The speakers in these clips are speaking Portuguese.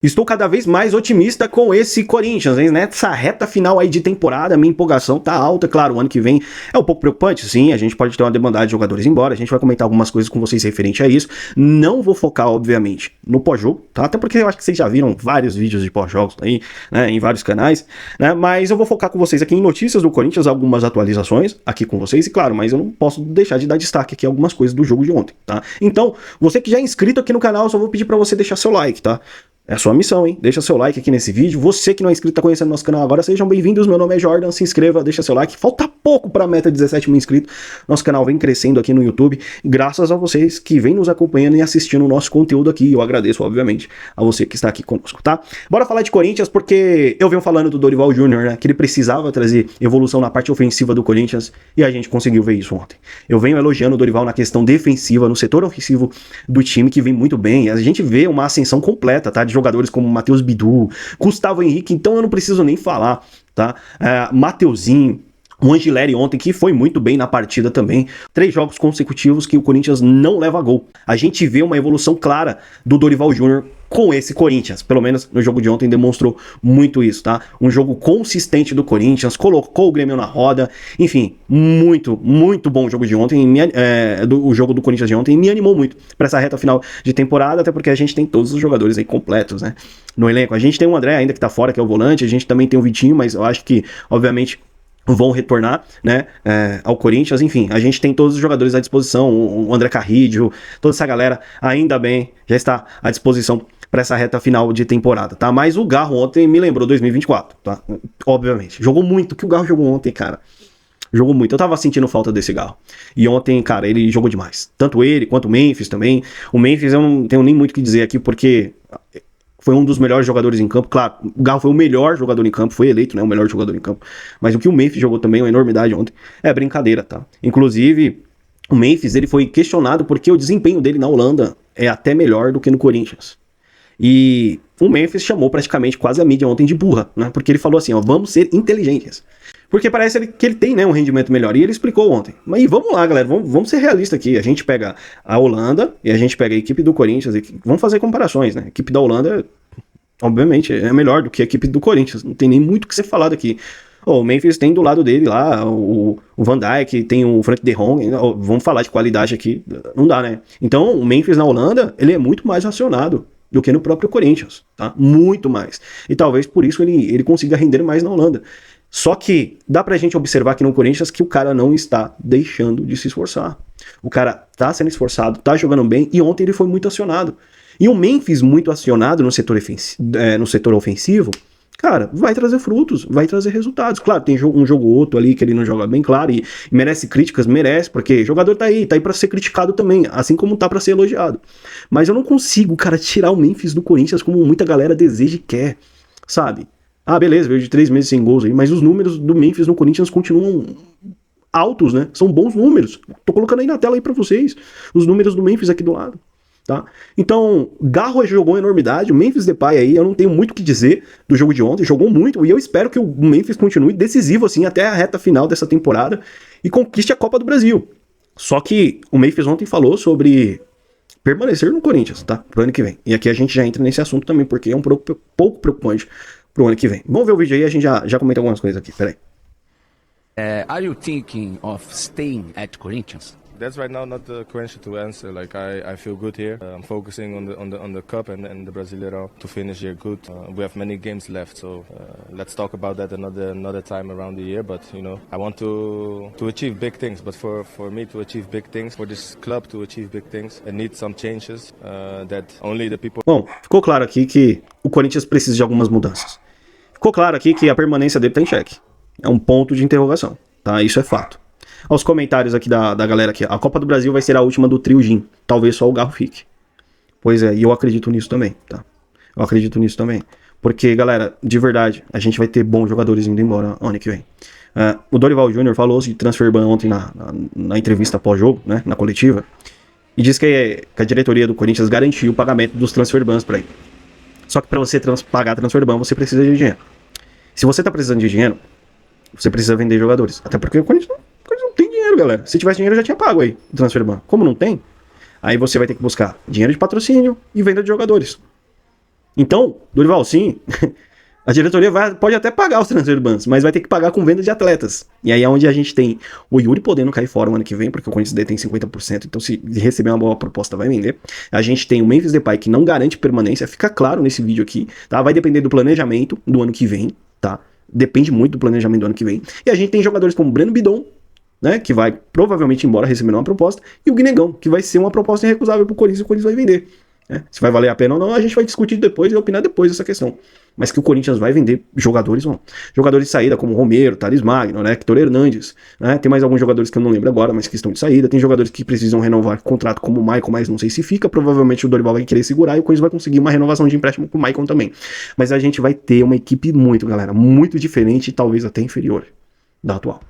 Estou cada vez mais otimista com esse Corinthians, hein? Nessa reta final aí de temporada, minha empolgação tá alta. Claro, o ano que vem é um pouco preocupante, sim, a gente pode ter uma demandada de jogadores embora, a gente vai comentar algumas coisas com vocês referente a isso. Não vou focar, obviamente, no pós-jogo, tá? Até porque eu acho que vocês já viram vários vídeos de pós-jogos aí, né, em vários canais, né? Mas eu vou focar com vocês aqui em notícias do Corinthians, algumas atualizações aqui com vocês, e claro, mas eu não posso deixar de dar destaque aqui a algumas coisas do jogo de ontem, tá? Então, você que já é inscrito aqui no canal, eu só vou pedir pra você deixar seu like, tá? É a sua missão, hein? Deixa seu like aqui nesse vídeo. Você que não é inscrito, tá conhecendo nosso canal agora, sejam bem-vindos. Meu nome é Jordan, se inscreva, deixa seu like. Falta pouco pra meta de 17 mil inscritos. Nosso canal vem crescendo aqui no YouTube, graças a vocês que vêm nos acompanhando e assistindo o nosso conteúdo aqui. Eu agradeço, obviamente, a você que está aqui conosco, tá? Bora falar de Corinthians, porque eu venho falando do Dorival Júnior, né? Que ele precisava trazer evolução na parte ofensiva do Corinthians e a gente conseguiu ver isso ontem. Eu venho elogiando o Dorival na questão defensiva, no setor ofensivo do time, que vem muito bem. A gente vê uma ascensão completa, tá? De jogadores como Matheus Bidu, Gustavo Henrique, então eu não preciso nem falar, tá? Mateuzinho, o Angileri ontem, que foi muito bem na partida também. 3 jogos consecutivos que o Corinthians não leva gol. A gente vê uma evolução clara do Dorival Júnior com esse Corinthians. Pelo menos no jogo de ontem demonstrou muito isso, tá? Um jogo consistente do Corinthians, colocou o Grêmio na roda. Enfim, muito bom o jogo de ontem. O jogo do Corinthians de ontem me animou muito para essa reta final de temporada, até porque a gente tem todos os jogadores aí completos, né? No elenco. A gente tem o André ainda que tá fora, que é o volante. A gente também tem o Vitinho, mas eu acho que, obviamente, vão retornar, né, ao Corinthians. Enfim, a gente tem todos os jogadores à disposição, o André Carrillo, toda essa galera, ainda bem, já está à disposição para essa reta final de temporada, tá? Mas o Garro ontem me lembrou 2024, tá? Obviamente, jogou muito, o que o Garro jogou ontem, cara. Jogou muito, eu tava sentindo falta desse Garro. E ontem, cara, ele jogou demais. Tanto ele, quanto o Memphis também. O Memphis eu não tenho nem muito o que dizer aqui, porque foi um dos melhores jogadores em campo. Claro, o Garro foi o melhor jogador em campo, foi eleito, né, o melhor jogador em campo. Mas o que o Memphis jogou também, uma enormidade ontem, é brincadeira, tá? Inclusive, o Memphis, ele foi questionado porque o desempenho dele na Holanda é até melhor do que no Corinthians. E o Memphis chamou praticamente quase a mídia ontem de burra, né? Porque ele falou assim, ó, vamos ser inteligentes. Porque parece que ele tem, né, um rendimento melhor. E ele explicou ontem. Mas vamos lá, galera, vamos ser realistas aqui. A gente pega a Holanda e a gente pega a equipe do Corinthians. Vamos fazer comparações, né? A equipe da Holanda, obviamente, é melhor do que a equipe do Corinthians. Não tem nem muito o que ser falado aqui. O Memphis tem do lado dele lá o Van Dijk, tem o Frank de Jong. Vamos falar de qualidade aqui. Não dá, né? Então, o Memphis na Holanda, ele é muito mais acionado do que no próprio Corinthians, tá? Muito mais. E talvez por isso ele consiga render mais na Holanda. Só que dá pra gente observar aqui no Corinthians que o cara não está deixando de se esforçar. O cara tá sendo esforçado, tá jogando bem, e ontem ele foi muito acionado. E o Memphis muito acionado no setor ofensivo, cara, vai trazer frutos, vai trazer resultados. Claro, tem um jogo ou outro ali que ele não joga bem, claro, e merece críticas, merece, porque jogador tá aí pra ser criticado também, assim como tá pra ser elogiado. Mas eu não consigo, cara, tirar o Memphis do Corinthians como muita galera deseja e quer, sabe? Ah, beleza, veio de 3 meses sem gols aí, mas os números do Memphis no Corinthians continuam altos, né? São bons números. Tô colocando aí na tela aí pra vocês, os números do Memphis aqui do lado. Tá? Então, Garro jogou enormidade, o Memphis Depay aí, eu não tenho muito o que dizer do jogo de ontem, jogou muito, e eu espero que o Memphis continue decisivo assim até a reta final dessa temporada e conquiste a Copa do Brasil. Só que o Memphis ontem falou sobre permanecer no Corinthians, tá? Pro ano que vem. E aqui a gente já entra nesse assunto também, porque é um pouco preocupante pro ano que vem. Vamos ver o vídeo aí, a gente já comenta algumas coisas aqui, peraí. Are you thinking of staying at Corinthians? That's right now not the question to answer. Like I feel good here. I'm focusing on the cup and the Brasileirão to finish here good. We have many games left, so let's talk about that another time around the year. But you know, I want to achieve big things. But for me to achieve big things, for this club to achieve big things, it needs some changes that only the people. Bom, ficou claro aqui que o Corinthians precisa de algumas mudanças. Ficou claro aqui que a permanência dele tá em xeque. É um ponto de interrogação, tá? Isso é fato. Aos comentários aqui da galera aqui. A Copa do Brasil vai ser a última do trio Gin. Talvez só o Garro fique. Pois é, e eu acredito nisso também, tá? Eu acredito nisso também. Porque, galera, de verdade, a gente vai ter bons jogadores indo embora ano que vem. O Dorival Júnior falou de transfer ban ontem na entrevista pós-jogo, né? Na coletiva. E disse que a diretoria do Corinthians garantiu o pagamento dos transfer bans pra ele. Só que pra você pagar transfer ban, você precisa de dinheiro. Se você tá precisando de dinheiro, você precisa vender jogadores. Até porque o Corinthians não tem dinheiro, galera. Se tivesse dinheiro, eu já tinha pago aí o transfer ban. Como não tem, aí você vai ter que buscar dinheiro de patrocínio e venda de jogadores. Então, Dorival, sim, a diretoria pode até pagar os transfer bans, mas vai ter que pagar com venda de atletas. E aí é onde a gente tem o Yuri podendo cair fora o ano que vem, porque o Corinthians detém 50%, então se receber uma boa proposta vai vender. A gente tem o Memphis Depay que não garante permanência, fica claro nesse vídeo aqui, tá? Vai depender do planejamento do ano que vem, tá? Depende muito do planejamento do ano que vem. E a gente tem jogadores como Breno Bidon, né, que vai provavelmente embora recebendo uma proposta, e o Guinegão, que vai ser uma proposta irrecusável pro Corinthians e o Corinthians vai vender. Se vai valer a pena ou não, a gente vai discutir depois e opinar depois dessa questão. Mas que o Corinthians vai vender jogadores, vão. Jogadores de saída como Romero, Thales Magno, né, Hector Hernandes, né, tem mais alguns jogadores que eu não lembro agora, mas que estão de saída. Tem jogadores que precisam renovar contrato como o Maicon, mas não sei se fica. Provavelmente o Dorival vai querer segurar e o Corinthians vai conseguir uma renovação de empréstimo com o Maicon também. Mas a gente vai ter uma equipe muito diferente e talvez até inferior da atual.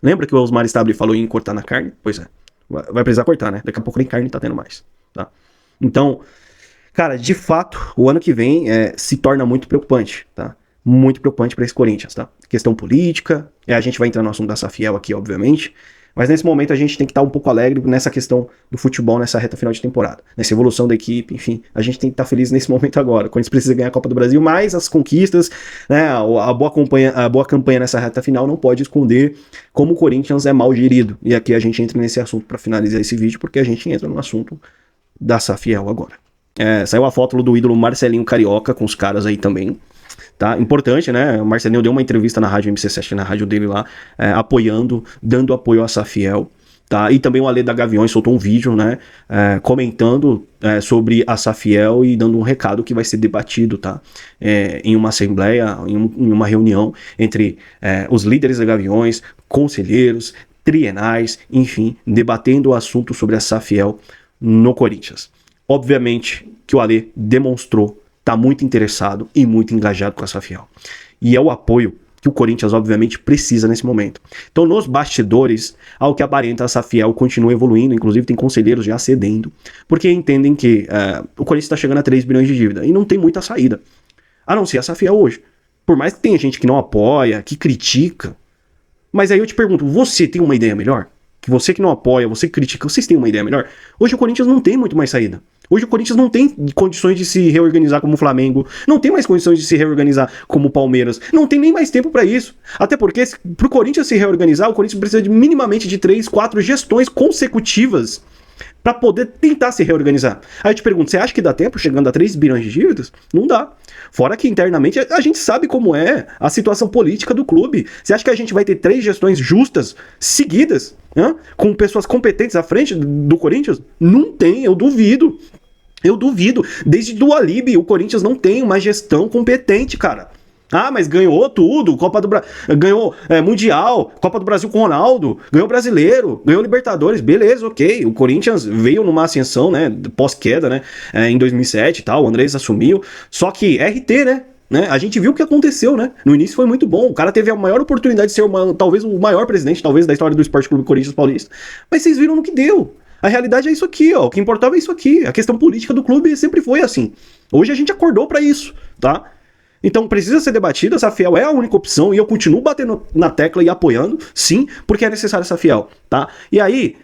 Lembra que o Osmar Stabile falou em cortar na carne? Pois é. Vai precisar cortar, né? Daqui a pouco nem carne tá tendo mais, tá? Então, cara, de fato, o ano que vem se torna muito preocupante, tá? Muito preocupante para esse Corinthians, tá? Questão política, a gente vai entrar no assunto da Safiel aqui, obviamente, mas nesse momento a gente tem que estar um pouco alegre nessa questão do futebol, nessa reta final de temporada, nessa evolução da equipe, enfim, a gente tem que estar feliz nesse momento agora. O Corinthians precisa ganhar a Copa do Brasil, mas as conquistas, né, a boa campanha nessa reta final não pode esconder como o Corinthians é mal gerido. E aqui a gente entra nesse assunto para finalizar esse vídeo, porque a gente entra no assunto da Safiel agora. Saiu a foto do ídolo Marcelinho Carioca com os caras aí também, tá? Importante, né? O Marcelinho deu uma entrevista na rádio MC7, na rádio dele lá, dando apoio à Safiel, tá? E também o Ale da Gaviões soltou um vídeo, né? Comentando sobre a Safiel e dando um recado que vai ser debatido, tá? Em uma assembleia, em uma reunião entre os líderes da Gaviões, conselheiros, trienais, enfim, debatendo o assunto sobre a Safiel no Corinthians. Obviamente que o Ale demonstrou estar muito interessado e muito engajado com a Safiel. E é o apoio que o Corinthians, obviamente, precisa nesse momento. Então, nos bastidores, ao que aparenta, a Safiel continua evoluindo, inclusive tem conselheiros já cedendo, porque entendem que o Corinthians está chegando a 3 bilhões de dívida e não tem muita saída, a não ser a Safiel hoje. Por mais que tenha gente que não apoia, que critica, mas aí eu te pergunto, você tem uma ideia melhor? Que você que não apoia, você que critica, vocês têm uma ideia melhor? Hoje o Corinthians não tem muito mais saída. Hoje o Corinthians não tem condições de se reorganizar como o Flamengo, não tem mais condições de se reorganizar como o Palmeiras, não tem nem mais tempo para isso. Até porque pro Corinthians se reorganizar, o Corinthians precisa de minimamente de 3, 4 gestões consecutivas para poder tentar se reorganizar. Aí eu te pergunto, você acha que dá tempo chegando a 3 bilhões de dívidas? Não dá. Fora que internamente a gente sabe como é a situação política do clube. Você acha que a gente vai ter 3 gestões justas, seguidas, com pessoas competentes à frente do Corinthians? Não tem, eu duvido. Eu duvido. Desde do Alibi, o Corinthians não tem uma gestão competente, cara. Ah, mas ganhou tudo, ganhou Mundial, Copa do Brasil com Ronaldo, ganhou Brasileiro, ganhou Libertadores, beleza, ok. O Corinthians veio numa ascensão, né, pós-queda, né, em 2007 e tal, o Andrés assumiu, só que RT, né, a gente viu o que aconteceu, né, no início foi muito bom, o cara teve a maior oportunidade de ser talvez o maior presidente, talvez, da história do Esporte Clube Corinthians Paulista, mas vocês viram no que deu. A realidade é isso aqui, ó, o que importava é isso aqui, a questão política do clube sempre foi assim. Hoje a gente acordou pra isso, tá? Então precisa ser debatida, a Safiel é a única opção e eu continuo batendo na tecla e apoiando, sim, porque é necessário a Safiel, tá? E aí,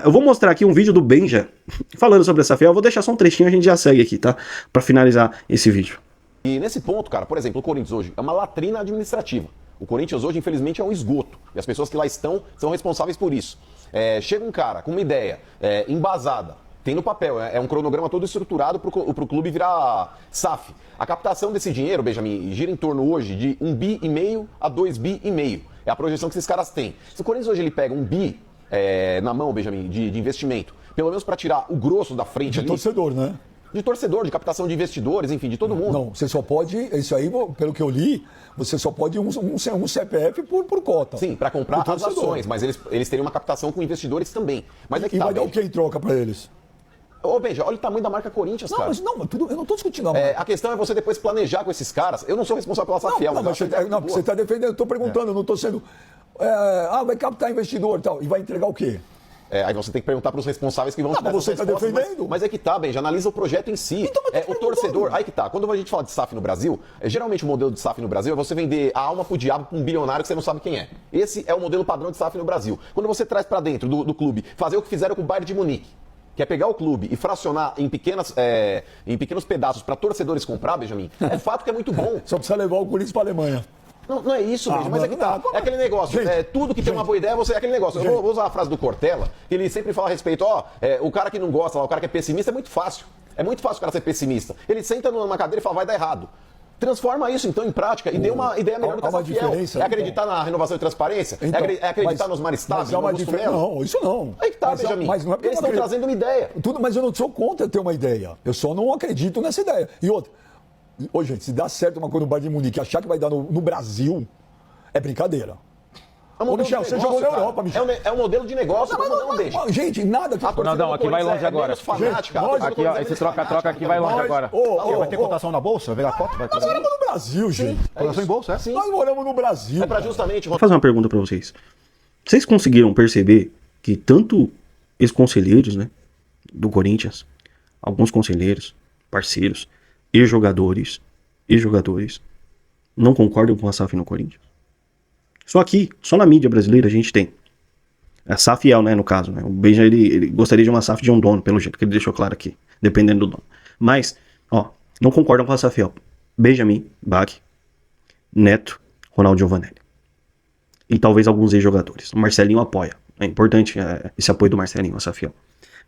eu vou mostrar aqui um vídeo do Benja falando sobre a Safiel, eu vou deixar só um trechinho, a gente já segue aqui, tá? Pra finalizar esse vídeo. E nesse ponto, cara, por exemplo, o Corinthians hoje é uma latrina administrativa. O Corinthians hoje, infelizmente, é um esgoto. E as pessoas que lá estão são responsáveis por isso. Chega um cara com uma ideia embasada, tem no papel, é um cronograma todo estruturado para o clube virar SAF. A captação desse dinheiro, Benjamin, gira em torno hoje de 1,5 bi a 2,5 bi. É a projeção que esses caras têm. Se o Corinthians hoje ele pega 1 bi na mão, Benjamin, de investimento, pelo menos para tirar o grosso da frente de ali. Torcedor, né? De torcedor, de captação de investidores, enfim, de todo mundo. Não, você só pode, isso aí, pelo que eu li, você só pode um CPF por cota. Sim, para comprar as ações, mas eles teriam uma captação com investidores também. Mas e vai dar o que em troca para eles? Ô, Benja, olha o tamanho da marca Corinthians, cara. Mas eu não tô discutindo a marca. A questão é você depois planejar com esses caras. Eu não sou responsável pela Safiel, mas você está defendendo, eu tô perguntando, eu não tô sendo... vai captar investidor e tal, e vai entregar o quê? Aí você tem que perguntar para os responsáveis que vão te dar você está defendendo. Mas é que tá, Benja, analisa o projeto em si. Então, o torcedor, aí que tá. Quando a gente fala de SAF no Brasil, geralmente o modelo de SAF no Brasil é você vender a alma pro diabo para um bilionário que você não sabe quem é. Esse é o modelo padrão de SAF no Brasil. Quando você traz para dentro do clube, fazer o que fizeram com o Bayern de Munique. que é pegar o clube e fracionar em pequenos pedaços para torcedores comprar, Benjamin, é fato que é muito bom. Só precisa levar o Corinthians para a Alemanha. Não é isso, mas é que tá. É aquele negócio, tudo que tem uma boa ideia, é aquele negócio. Eu vou usar a frase do Cortella, que ele sempre fala a respeito, o cara que não gosta, o cara que é pessimista, é muito fácil. É muito fácil o cara ser pessimista. Ele senta numa cadeira e fala, vai dar errado. Transforma isso, então, em prática e dê uma ideia melhor do que essa fiel. É acreditar na renovação e transparência? Então, é acreditar nos maristas? Não, isso não. Aí que tá, Benjamin. Mas não é porque eles estão trazendo uma ideia. Mas eu não sou contra ter uma ideia. Eu só não acredito nessa ideia. E outra, gente, se dá certo uma coisa no Bayern de Munique, achar que vai dar no Brasil, é brincadeira. Ô, Michel, você jogou na Europa, Michel. É um modelo de negócio, não deixa. Gente, nada que... Não, aqui vai longe agora. Aqui, ó, esse troca-troca aqui vai longe agora. Vai ter cotação na bolsa? Vai ver a cota? Nós moramos no Brasil, gente. Cotação em bolsa, é? Sim. Nós moramos no Brasil. É pra justamente... Vou fazer uma pergunta pra vocês. Vocês conseguiram perceber que tanto os conselheiros, né, do Corinthians, alguns conselheiros, parceiros e jogadores, não concordam com a SAF no Corinthians? Só na mídia brasileira a gente tem. A SAFiel, né, no caso. Né? O Benja, ele gostaria de uma SAF de um dono, pelo jeito que ele deixou claro aqui. Dependendo do dono. Mas, não concordam com a SAFiel. Benjamin, Bach, Neto, Ronaldo Giovanelli. E talvez alguns ex-jogadores. O Marcelinho apoia. É importante esse apoio do Marcelinho, a SAFiel.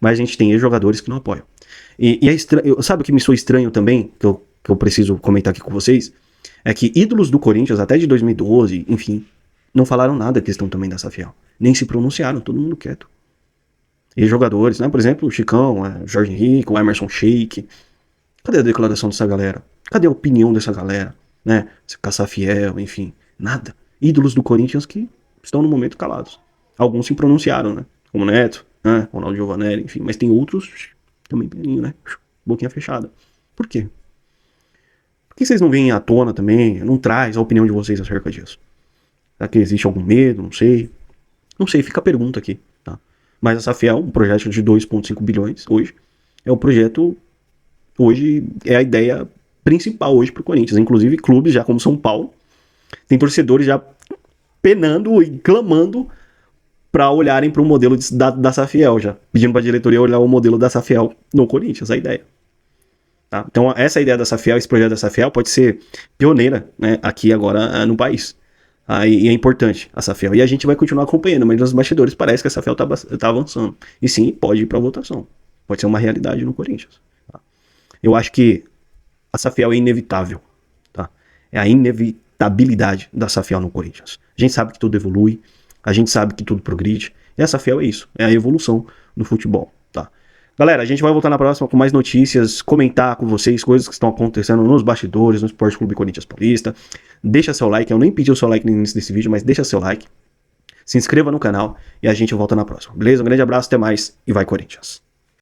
Mas a gente tem ex-jogadores que não apoiam. E é estranho. Sabe o que me soa estranho também? Que eu preciso comentar aqui com vocês? É que ídolos do Corinthians, até de 2012, enfim... não falaram nada da questão também da SAFiel. Nem se pronunciaram, todo mundo quieto. E jogadores, né? Por exemplo, o Chicão, o Jorge Henrique, o Emerson Sheik. Cadê a declaração dessa galera? Cadê a opinião dessa galera? Né? A SAFiel, enfim, nada. Ídolos do Corinthians que estão no momento calados. Alguns se pronunciaram, né? Como Neto, né? Ronaldo Giovanelli, enfim. Mas tem outros também, né? Boquinha fechada. Por quê? Por que vocês não vêm à tona também? Não traz a opinião de vocês acerca disso? Será que existe algum medo? Não sei. Não sei, fica a pergunta aqui. Tá? Mas a SAFiel, um projeto de 2,5 bilhões hoje, é o projeto, hoje, é a ideia principal hoje pro Corinthians. Inclusive clubes já como São Paulo, tem torcedores já penando e clamando para olharem para o modelo da SAFiel já. Pedindo para a diretoria olhar o modelo da SAFiel no Corinthians, a ideia. Tá? Então essa ideia da SAFiel, esse projeto da SAFiel pode ser pioneira, né, aqui agora no país. E é importante a SAFiel. E a gente vai continuar acompanhando, mas nos bastidores parece que a SAFiel tá avançando. E sim, pode ir para votação. Pode ser uma realidade no Corinthians. Tá? Eu acho que a SAFiel é inevitável. Tá? É a inevitabilidade da SAFiel no Corinthians. A gente sabe que tudo evolui, a gente sabe que tudo progride. E a SAFiel é isso, é a evolução no futebol. Tá? Galera, a gente vai voltar na próxima com mais notícias, comentar com vocês coisas que estão acontecendo nos bastidores, no Esporte Clube Corinthians Paulista. Deixa seu like, eu nem pedi o seu like no início desse vídeo, mas deixa seu like. Se inscreva no canal e a gente volta na próxima. Beleza? Um grande abraço, até mais e vai Corinthians!